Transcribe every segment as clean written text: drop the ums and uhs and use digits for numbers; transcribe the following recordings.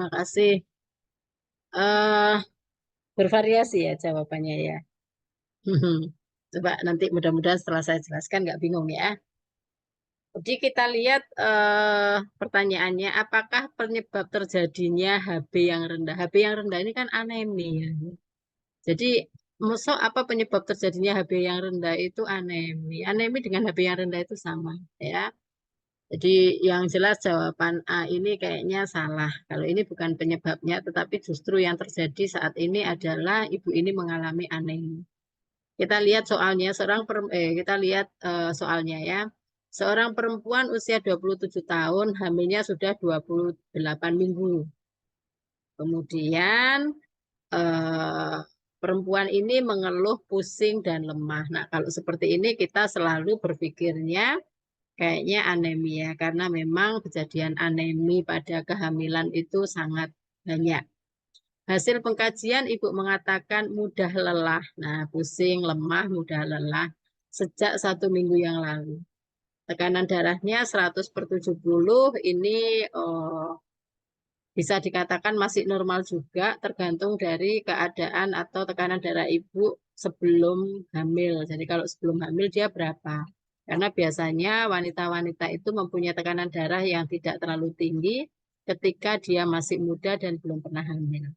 terima kasih. eh Bervariasi ya jawabannya ya. Coba nanti mudah-mudahan setelah saya jelaskan nggak bingung ya. Jadi kita lihat pertanyaannya, apakah penyebab terjadinya HB yang rendah? HB yang rendah ini kan anemi ya. Jadi masuk apa penyebab terjadinya HB yang rendah itu anemi. Anemi dengan HB yang rendah itu sama ya. Jadi yang jelas jawaban A ini kayaknya salah. Kalau ini bukan penyebabnya, tetapi justru yang terjadi saat ini adalah ibu ini mengalami anemi. Kita lihat soalnya, kita lihat soalnya ya. Seorang perempuan usia 27 tahun, hamilnya sudah 28 minggu. Kemudian eh, perempuan ini mengeluh pusing dan lemah. Nah, kalau seperti ini kita selalu berpikirnya kayaknya anemia karena memang kejadian anemi pada kehamilan itu sangat banyak. Hasil pengkajian ibu mengatakan mudah lelah. Nah, pusing, lemah, mudah lelah sejak 1 minggu yang lalu. Tekanan darahnya 100 per 70 ini bisa dikatakan masih normal juga tergantung dari keadaan atau tekanan darah ibu sebelum hamil. Jadi kalau sebelum hamil dia berapa? Karena biasanya wanita-wanita itu mempunyai tekanan darah yang tidak terlalu tinggi ketika dia masih muda dan belum pernah hamil.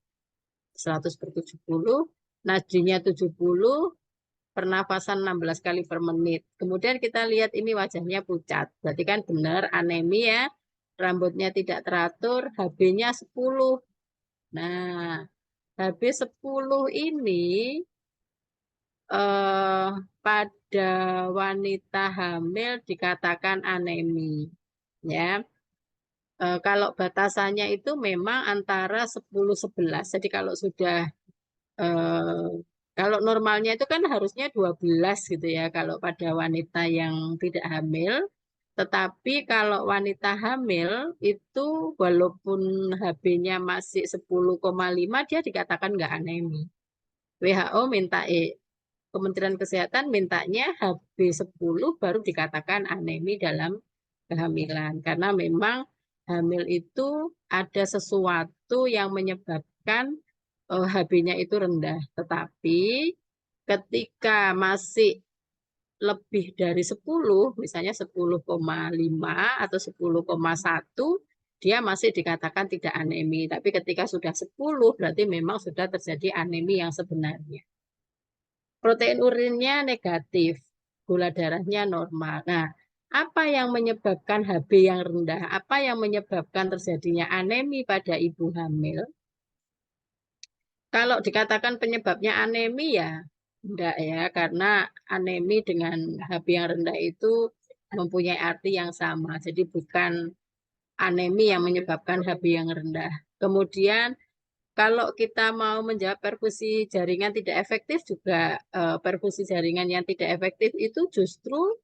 100 per 70, nadinya 70, pernafasan 16 kali per menit. Kemudian kita lihat ini wajahnya pucat. Berarti kan benar anemia, rambutnya tidak teratur, HB-nya 10. Nah, HB 10 ini eh, pada wanita hamil dikatakan anemi. Ya, kalau batasannya itu memang antara 10-11. Jadi eh, kalau normalnya itu kan harusnya 12 gitu ya kalau pada wanita yang tidak hamil. Tetapi kalau wanita hamil itu walaupun HB-nya masih 10,5 dia dikatakan nggak anemi. WHO minta Kementerian Kesehatan mintanya HB 10 baru dikatakan anemi dalam kehamilan karena memang hamil itu ada sesuatu yang menyebabkan HB-nya itu rendah. Tetapi ketika masih lebih dari 10, misalnya 10,5 atau 10,1, dia masih dikatakan tidak anemi. Tapi ketika sudah 10, berarti memang sudah terjadi anemi yang sebenarnya. Protein urinnya negatif, gula darahnya normal. Nah, apa yang menyebabkan HB yang rendah? Apa yang menyebabkan terjadinya anemi pada ibu hamil? Kalau dikatakan penyebabnya anemi ya enggak ya, karena anemi dengan HB yang rendah itu mempunyai arti yang sama. Jadi bukan anemi yang menyebabkan HB yang rendah. Kemudian kalau kita mau menjawab perfusi jaringan tidak efektif juga perfusi jaringan yang tidak efektif itu justru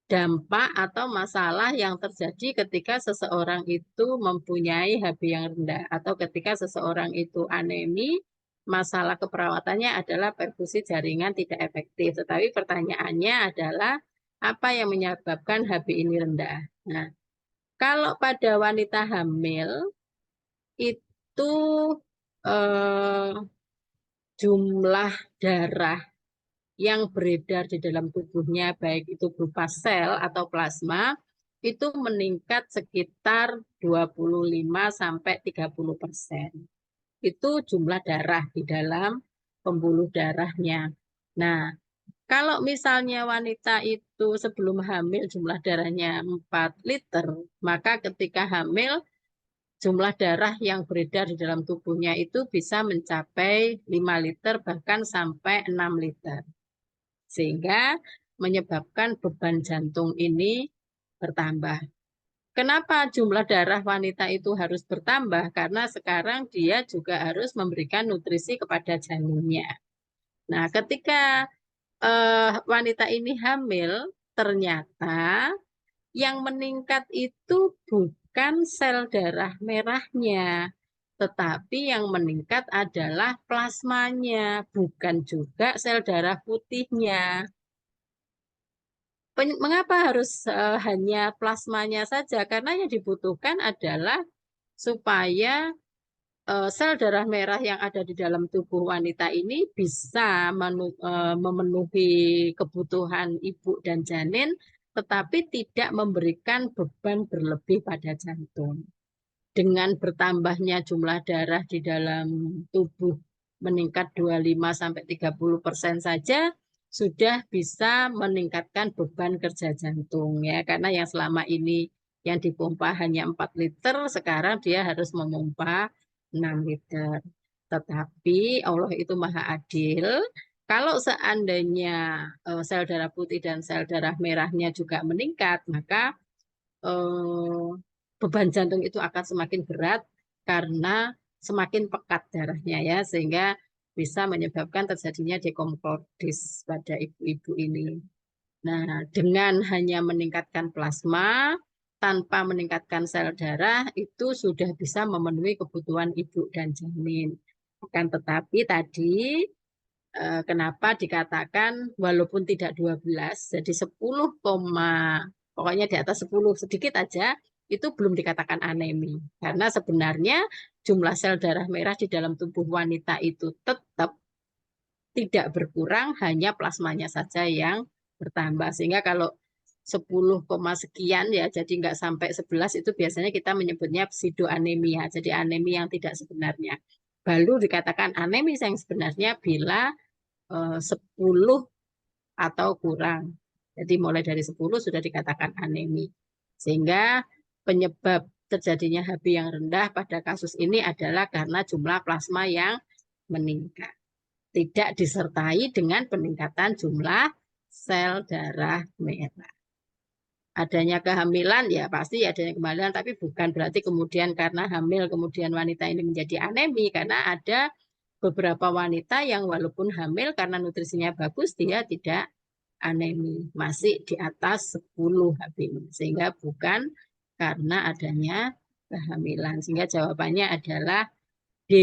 dampak atau masalah yang terjadi ketika seseorang itu mempunyai HB yang rendah atau ketika seseorang itu anemi, masalah keperawatannya adalah perfusi jaringan tidak efektif. Tetapi pertanyaannya adalah apa yang menyebabkan HB ini rendah? Nah, kalau pada wanita hamil itu eh, jumlah darah yang beredar di dalam tubuhnya, baik itu berupa sel atau plasma, itu meningkat sekitar 25 sampai 30%. Itu jumlah darah di dalam pembuluh darahnya. Nah, kalau misalnya wanita itu sebelum hamil jumlah darahnya 4 liter, maka ketika hamil jumlah darah yang beredar di dalam tubuhnya itu bisa mencapai 5 liter bahkan sampai 6 liter sehingga menyebabkan beban jantung ini bertambah. Kenapa jumlah darah wanita itu harus bertambah? Karena sekarang dia juga harus memberikan nutrisi kepada janinnya. Nah, ketika wanita ini hamil, ternyata yang meningkat itu bukan sel darah merahnya, tetapi yang meningkat adalah plasmanya, bukan juga sel darah putihnya. Mengapa harus hanya plasmanya saja? Karena yang dibutuhkan adalah supaya sel darah merah yang ada di dalam tubuh wanita ini bisa memenuhi kebutuhan ibu dan janin, tetapi tidak memberikan beban berlebih pada jantung. Dengan bertambahnya jumlah darah di dalam tubuh meningkat 25-30% saja sudah bisa meningkatkan beban kerja jantung ya, karena yang selama ini yang dipompa hanya 4 liter, sekarang dia harus memompa 6 liter. Tetapi Allah itu maha adil. Kalau seandainya sel darah putih dan sel darah merahnya juga meningkat, maka eh, beban jantung itu akan semakin berat karena semakin pekat darahnya ya, sehingga bisa menyebabkan terjadinya dekomprodis pada ibu-ibu ini. Nah, dengan hanya meningkatkan plasma tanpa meningkatkan sel darah itu sudah bisa memenuhi kebutuhan ibu dan janin. Akan tetapi tadi kenapa dikatakan walaupun tidak 12, jadi 10, pokoknya di atas 10 sedikit aja, itu belum dikatakan anemi. Karena sebenarnya jumlah sel darah merah di dalam tubuh wanita itu tetap tidak berkurang, hanya plasmanya saja yang bertambah. Sehingga kalau 10, sekian ya, jadi nggak sampai 11 itu biasanya kita menyebutnya pseudoanemia. Jadi anemi yang tidak sebenarnya. Baru dikatakan anemi yang sebenarnya bila 10 atau kurang. Jadi mulai dari 10 sudah dikatakan anemi. Sehingga penyebab terjadinya HB yang rendah pada kasus ini adalah karena jumlah plasma yang meningkat. Tidak disertai dengan peningkatan jumlah sel darah merah. Adanya kehamilan ya pasti adanya kehamilan, tapi bukan berarti kemudian karena hamil kemudian wanita ini menjadi anemi, karena ada beberapa wanita yang walaupun hamil karena nutrisinya bagus dia tidak anemi, masih di atas 10 HbA, sehingga bukan karena adanya kehamilan. Sehingga jawabannya adalah D.